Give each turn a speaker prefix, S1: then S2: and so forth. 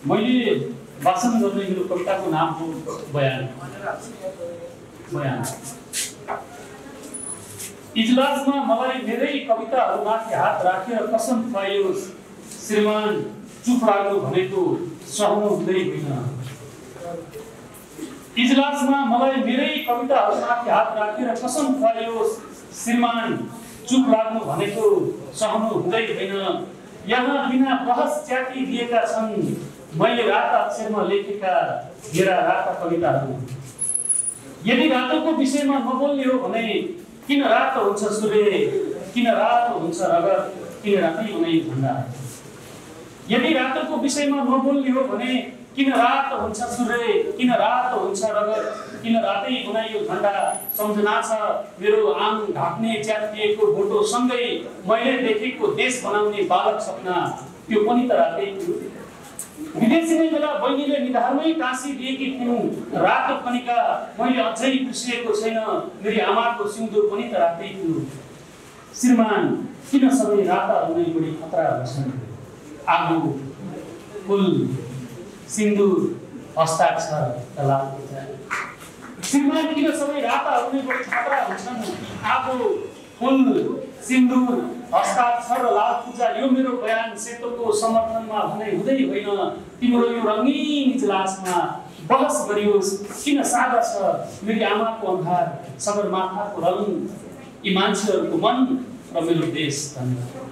S1: मैले वाचन गर्ने मेरो कविताको नाम हो बयान। इजलासमा मलाई मेरै कविताहरूमाथि हात राखेर कसम खुवाइयोस्, श्रीमान चुप लाग्नु भनेको सहनु हुँदै होइन। इजलासमा मलाई मेरै कविताहरूमाथि हात राखेर कसम खुवाइयोस्, श्रीमान चुप लाग्नु भनेको सहनु हुँदै होइन। यहाँ बिना बहस च्याति दिएका छन् मैले राता अक्षरमा लेखेका मेरा राता कविताहरू। यदि रातोको विषयमा नबोल्ने हो भने किन रातो हुन्छ सूर्य, किन रातो हुन्छ रगत, किन रातै बनाई झन्डा। यदि रातोको विषयमा नबोल्ने हो भने किन रातो हुन्छ सूर्य, किन रातो हुन्छ रगत, किन रातै बनाइयो झन्डा। सम्झना छ मेरो आङ ढाक्ने च्यातिएको भोटो सँगै मैले देखेको देश बनाउने बालक सपना, त्यो पनि त रातै थियो। विदेशी बेला बहिनीले निधारमै टाँसी दिएकी थिइन् रातो कनिका, मैले अझै बिर्सिएको छैन मेरी आमाको सिउँदुर पनि त रातै थियो। श्रीमान किन सबै राताहरू नै बढी खतरा हुन्छन्, आगो फुल सिन्दुर हस्ताक्षर लाल पूजा। श्रीमान किन सबै राताहरू नै बढी खतरा हुन्छन्, आगो फुल सिन्दुर हस्ताक्षर लाल पूजा। यो मेरो बयान सेतोको समर्थनमा भने हुँदै होइन। तिम्रो यो रङ्गीन इजलासमा बहस गरियोस् किन सादा छ मेरी आमाको अनुहार, सगरमाथाको रङ, यी मान्छेहरूको मन र मेरो देश। धन्यवाद।